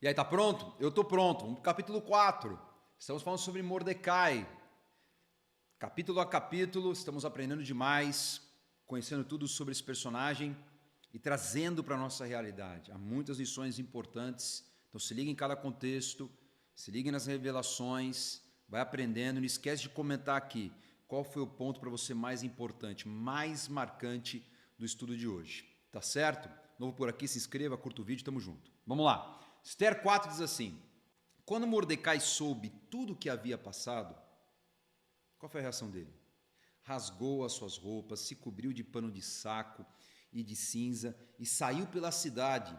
E aí, tá pronto? Eu tô pronto. Vamos pro capítulo 4. Estamos falando sobre Mordecai. Capítulo a capítulo, estamos aprendendo demais, conhecendo tudo sobre esse personagem e trazendo para a nossa realidade. Há muitas lições importantes, então se liga em cada contexto, se liga nas revelações, vai aprendendo. Não esquece de comentar aqui qual foi o ponto para você mais importante, mais marcante do estudo de hoje. Tá certo? Novo por aqui, se inscreva, curta o vídeo, tamo junto. Vamos lá. Esther 4 diz assim: quando Mordecai soube tudo o que havia passado, qual foi a reação dele? Rasgou as suas roupas, se cobriu de pano de saco e de cinza e saiu pela cidade,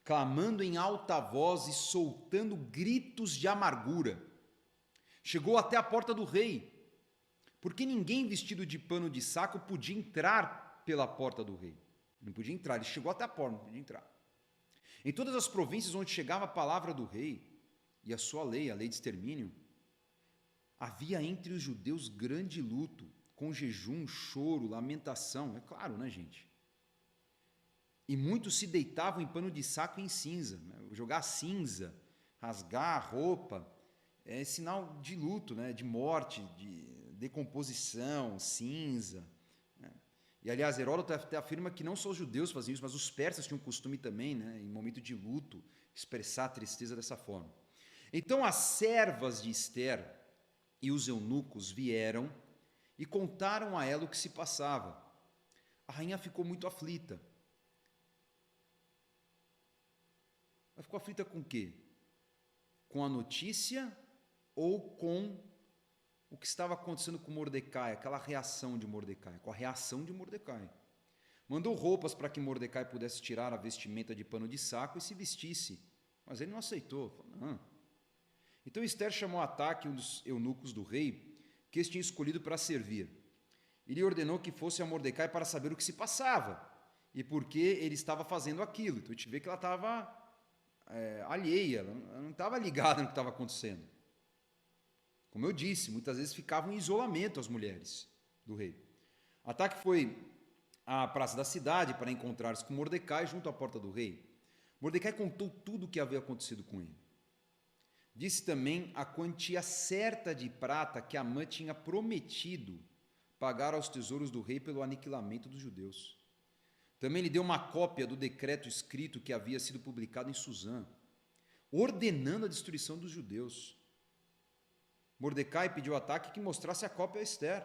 clamando em alta voz e soltando gritos de amargura. Chegou até a porta do rei, porque ninguém vestido de pano de saco podia entrar pela porta do rei. Não podia entrar, ele chegou até a porta, não podia entrar. Em todas as províncias onde chegava a palavra do rei e a sua lei, a lei de extermínio, havia entre os judeus grande luto, com jejum, choro, lamentação. É claro, né, gente? E muitos se deitavam em pano de saco e em cinza. Né? Jogar cinza, rasgar a roupa, é sinal de luto, né? De morte, de decomposição, cinza. Né? E, aliás, Heródoto até afirma que não só os judeus faziam isso, mas os persas tinham costume também, né, em momento de luto, expressar a tristeza dessa forma. Então, as servas de Esther e os eunucos vieram e contaram a ela o que se passava. A rainha ficou muito aflita. Ela ficou aflita com o quê? Com a notícia ou com o que estava acontecendo com Mordecai, aquela reação de Mordecai, com a reação de Mordecai. Mandou roupas para que Mordecai pudesse tirar a vestimenta de pano de saco e se vestisse, mas ele não aceitou. Falou, não. Então Esther chamou a Ataque, um dos eunucos do rei, que este tinha escolhido para servir. Ele ordenou que fosse a Mordecai para saber o que se passava e por que ele estava fazendo aquilo. Então a gente vê que ela estava alheia, ela não estava ligada no que estava acontecendo. Como eu disse, muitas vezes ficavam em isolamento as mulheres do rei. Ataque foi à praça da cidade para encontrar-se com Mordecai junto à porta do rei. Mordecai contou tudo o que havia acontecido com ele. Disse também a quantia certa de prata que Amã tinha prometido pagar aos tesouros do rei pelo aniquilamento dos judeus. Também lhe deu uma cópia do decreto escrito que havia sido publicado em Suzã, ordenando a destruição dos judeus. Mordecai pediu a Ataque que mostrasse a cópia a Esther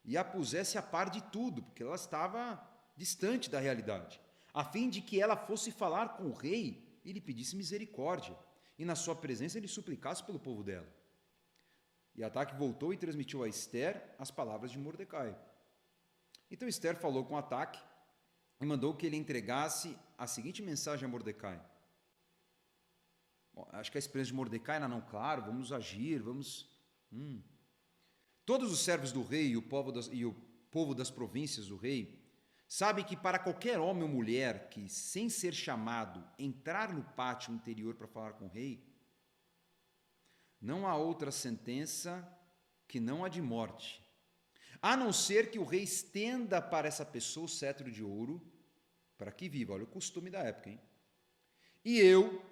e a pusesse a par de tudo, porque ela estava distante da realidade, a fim de que ela fosse falar com o rei e lhe pedisse misericórdia, e na sua presença ele suplicasse pelo povo dela. E Ataque voltou e transmitiu a Esther as palavras de Mordecai. Então Esther falou com Ataque e mandou que ele entregasse a seguinte mensagem a Mordecai. Bom, acho que a experiência de Mordecai era não, claro, vamos agir, vamos... Todos os servos do rei e o povo das províncias do rei sabem que para qualquer homem ou mulher que, sem ser chamado, entrar no pátio interior para falar com o rei, não há outra sentença que não a de morte, a não ser que o rei estenda para essa pessoa o cetro de ouro para que viva. Olha o costume da época, hein? E eu,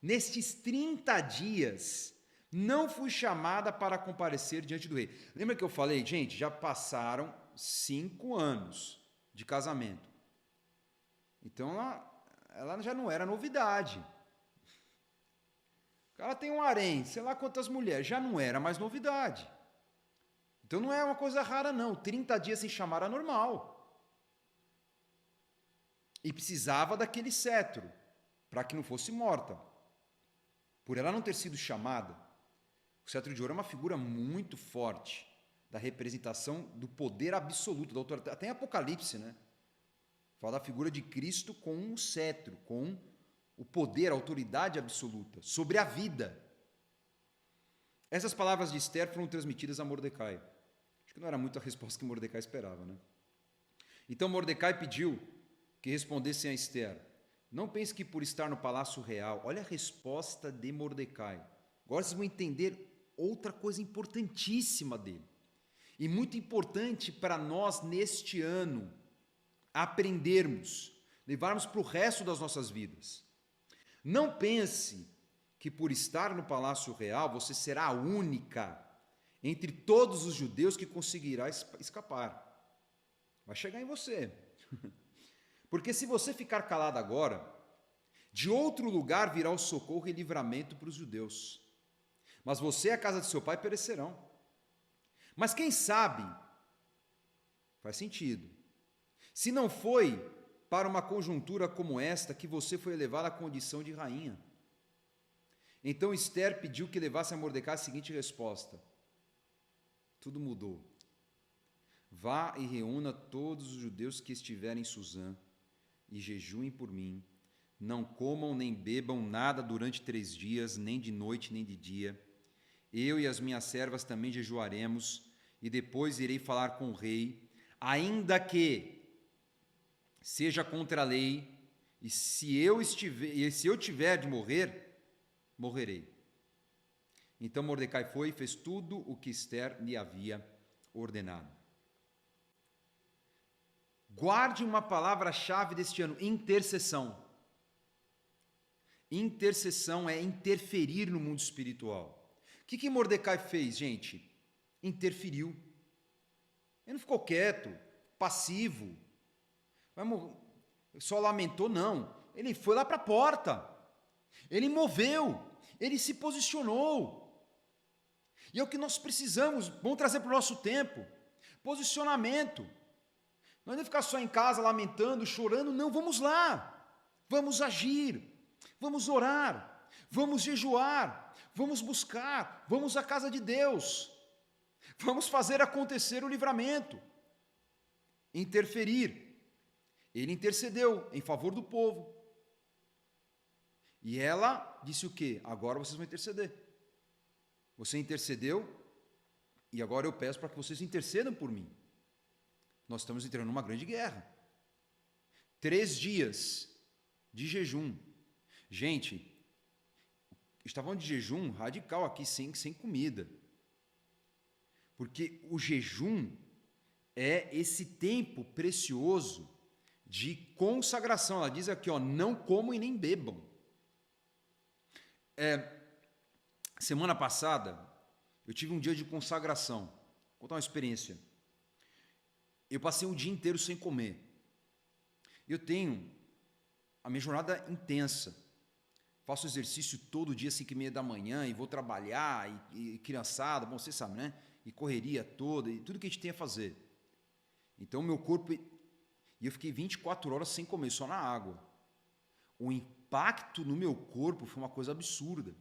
nestes 30 dias, não fui chamada para comparecer diante do rei. Lembra que eu falei, gente, já passaram 5 anos de casamento. Então ela já não era novidade. O cara tem um harém, sei lá quantas mulheres, já não era mais novidade. Então não é uma coisa rara não, 30 dias sem chamar era normal. E precisava daquele cetro, para que não fosse morta. Por ela não ter sido chamada, o cetro de ouro é uma figura muito forte da representação do poder absoluto, da autoridade. Até em Apocalipse, né? Fala da figura de Cristo com o cetro, com o poder, a autoridade absoluta sobre a vida. Essas palavras de Esther foram transmitidas a Mordecai. Acho que não era muito a resposta que Mordecai esperava, né? Então Mordecai pediu que respondessem a Esther. Não pense que por estar no palácio real, olha a resposta de Mordecai. Agora vocês vão entender outra coisa importantíssima dele. E muito importante para nós neste ano aprendermos, levarmos para o resto das nossas vidas. Não pense que por estar no palácio real você será a única entre todos os judeus que conseguirá escapar. Vai chegar em você. Porque se você ficar calado agora, de outro lugar virá o socorro e livramento para os judeus. Mas você e a casa de seu pai perecerão. Mas quem sabe, faz sentido, se não foi para uma conjuntura como esta que você foi elevada à condição de rainha. Então Esther pediu que levasse a Mordecai a seguinte resposta: tudo mudou. Vá e reúna todos os judeus que estiverem em Suzã e jejuem por mim. Não comam nem bebam nada durante 3 dias, nem de noite nem de dia. Eu e as minhas servas também jejuaremos, e depois irei falar com o rei, ainda que seja contra a lei, e se eu tiver de morrer, morrerei. Então Mordecai foi e fez tudo o que Esther lhe havia ordenado. Guarde uma palavra-chave deste ano: intercessão. Intercessão é interferir no mundo espiritual. O que Mordecai fez, gente? Interferiu. Ele não ficou quieto, passivo, só lamentou, não. Ele foi lá para a porta, ele moveu, ele se posicionou. E é o que nós precisamos, vamos trazer para o nosso tempo: posicionamento. Não é ficar só em casa lamentando, chorando, não, vamos lá, vamos agir, vamos orar, vamos jejuar, vamos buscar, vamos à casa de Deus, vamos fazer acontecer o livramento, interferir. Ele intercedeu em favor do povo. E ela disse o quê? Agora vocês vão interceder. Você intercedeu e agora eu peço para que vocês intercedam por mim. Nós estamos entrando numa grande guerra. 3 dias de jejum. Gente, estavam de jejum radical aqui, sem comida. Porque o jejum é esse tempo precioso de consagração. Ela diz aqui, não comam e nem bebam. Semana passada, eu tive um dia de consagração. Vou contar uma experiência. Eu passei um dia inteiro sem comer. Eu tenho a minha jornada intensa. Faço exercício todo dia, 5h30 da manhã, e vou trabalhar, e criançada, bom, você sabe, né? E correria toda, e tudo que a gente tem a fazer. Então, meu corpo... E eu fiquei 24 horas sem comer, só na água. O impacto no meu corpo foi uma coisa absurda.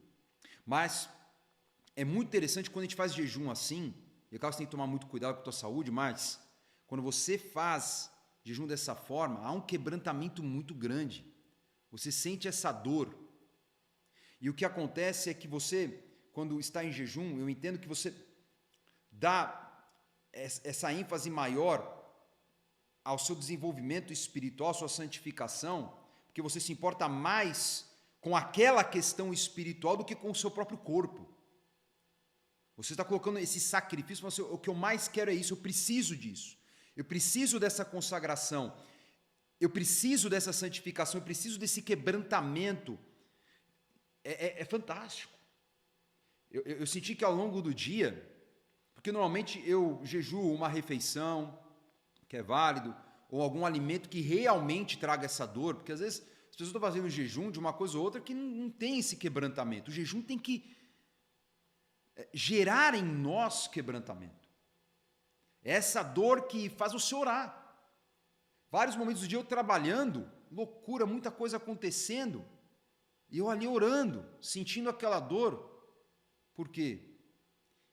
Mas é muito interessante quando a gente faz jejum assim, e claro, você tem que tomar muito cuidado com a tua saúde, mas quando você faz jejum dessa forma, há um quebrantamento muito grande. Você sente essa dor. E o que acontece é que você, quando está em jejum, eu entendo que você dá essa ênfase maior ao seu desenvolvimento espiritual, à sua santificação, porque você se importa mais com aquela questão espiritual do que com o seu próprio corpo. Você está colocando esse sacrifício, mas o que eu mais quero é isso, eu preciso disso. Eu preciso dessa consagração, eu preciso dessa santificação, eu preciso desse quebrantamento. É fantástico. Eu senti que ao longo do dia, porque normalmente eu jejuo uma refeição, que é válido, ou algum alimento que realmente traga essa dor, porque às vezes as pessoas estão fazendo jejum de uma coisa ou outra que não tem esse quebrantamento. O jejum tem que gerar em nós quebrantamento. É essa dor que faz você orar. Vários momentos do dia eu trabalhando, loucura, muita coisa acontecendo, e eu ali orando, sentindo aquela dor. Por quê?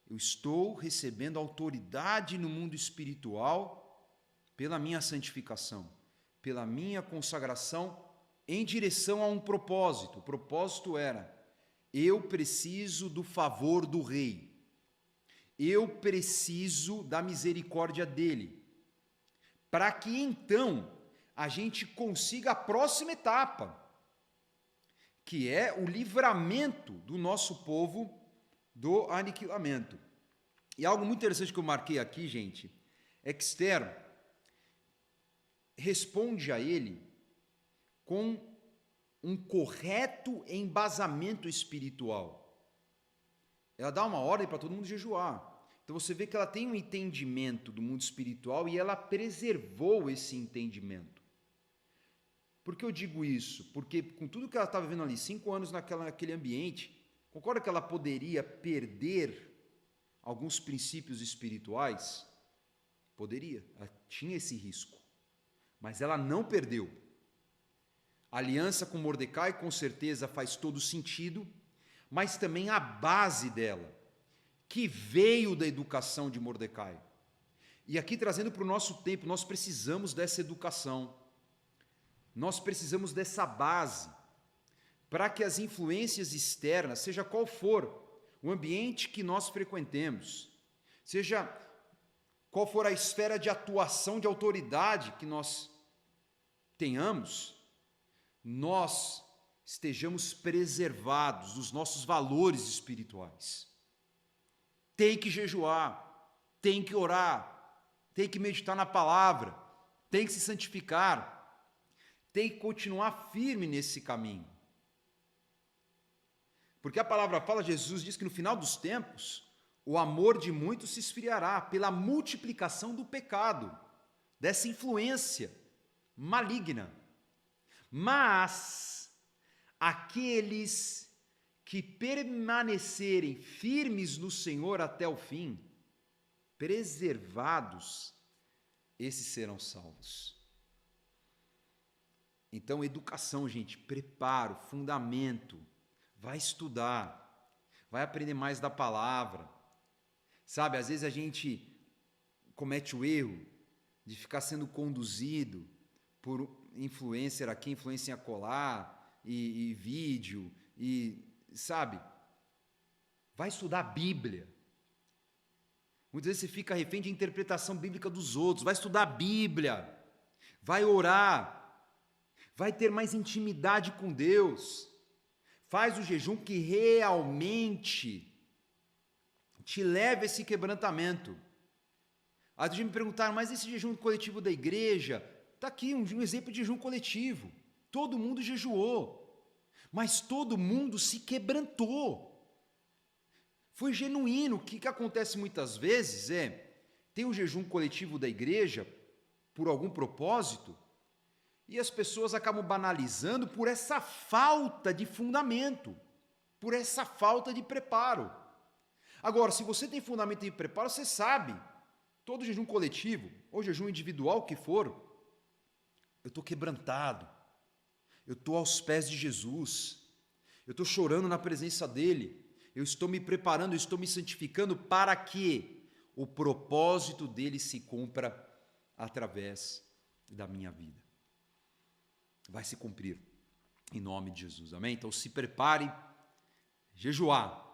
Eu estou recebendo autoridade no mundo espiritual pela minha santificação, pela minha consagração em direção a um propósito. O propósito era: eu preciso do favor do rei. Eu preciso da misericórdia dele. Para que então a gente consiga a próxima etapa, que é o livramento do nosso povo do aniquilamento. E algo muito interessante que eu marquei aqui, gente, é que Esther responde a ele com um correto embasamento espiritual. Ela dá uma ordem para todo mundo jejuar. Então você vê que ela tem um entendimento do mundo espiritual e ela preservou esse entendimento. Por que eu digo isso? Porque com tudo que ela estava vivendo ali, 5 anos naquele ambiente, concorda que ela poderia perder alguns princípios espirituais? Poderia, ela tinha esse risco. Mas ela não perdeu. A aliança com Mordecai com certeza faz todo sentido, mas também a base dela, que veio da educação de Mordecai. E aqui trazendo para o nosso tempo, nós precisamos dessa educação. Nós precisamos dessa base para que as influências externas, seja qual for o ambiente que nós frequentemos, seja qual for a esfera de atuação de autoridade que nós tenhamos, nós estejamos preservados dos nossos valores espirituais. Tem que jejuar, tem que orar, tem que meditar na palavra, tem que se santificar, tem que continuar firme nesse caminho. Porque a palavra fala, Jesus diz que no final dos tempos, o amor de muitos se esfriará pela multiplicação do pecado, dessa influência maligna. Mas aqueles que permanecerem firmes no Senhor até o fim, preservados, esses serão salvos. Então, educação, gente, preparo, fundamento, vai estudar, vai aprender mais da palavra. Sabe, às vezes a gente comete o erro de ficar sendo conduzido por influencer aqui, influencer acolá, e vídeo, e sabe, vai estudar a Bíblia. Muitas vezes você fica refém de interpretação bíblica dos outros, vai estudar a Bíblia, vai orar, vai ter mais intimidade com Deus, faz o jejum que realmente te leva a esse quebrantamento. Aí me perguntaram, mas esse jejum coletivo da igreja, está aqui um exemplo de jejum coletivo, todo mundo jejuou, mas todo mundo se quebrantou, foi genuíno. O que acontece muitas vezes tem um jejum coletivo da igreja, por algum propósito, e as pessoas acabam banalizando por essa falta de fundamento, por essa falta de preparo. Agora, se você tem fundamento e preparo, você sabe, todo jejum coletivo, ou jejum individual que for, eu estou quebrantado, eu estou aos pés de Jesus, eu estou chorando na presença dEle, eu estou me preparando, eu estou me santificando para que o propósito dEle se cumpra através da minha vida. Vai se cumprir, em nome de Jesus, amém? Então se prepare, jejuar,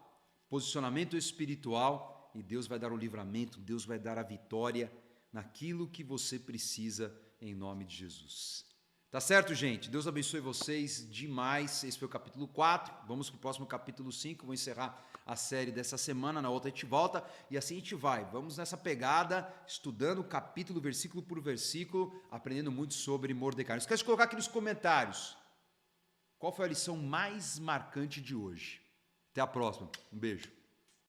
posicionamento espiritual, e Deus vai dar o livramento, Deus vai dar a vitória naquilo que você precisa, em nome de Jesus. Tá certo, gente? Deus abençoe vocês demais. Esse foi o capítulo 4, vamos para o próximo capítulo 5, vou encerrar a série dessa semana, na outra a gente volta, e assim a gente vai, vamos nessa pegada, estudando capítulo, versículo por versículo, aprendendo muito sobre Mordecai. Não esquece de colocar aqui nos comentários, qual foi a lição mais marcante de hoje. Até a próxima, um beijo.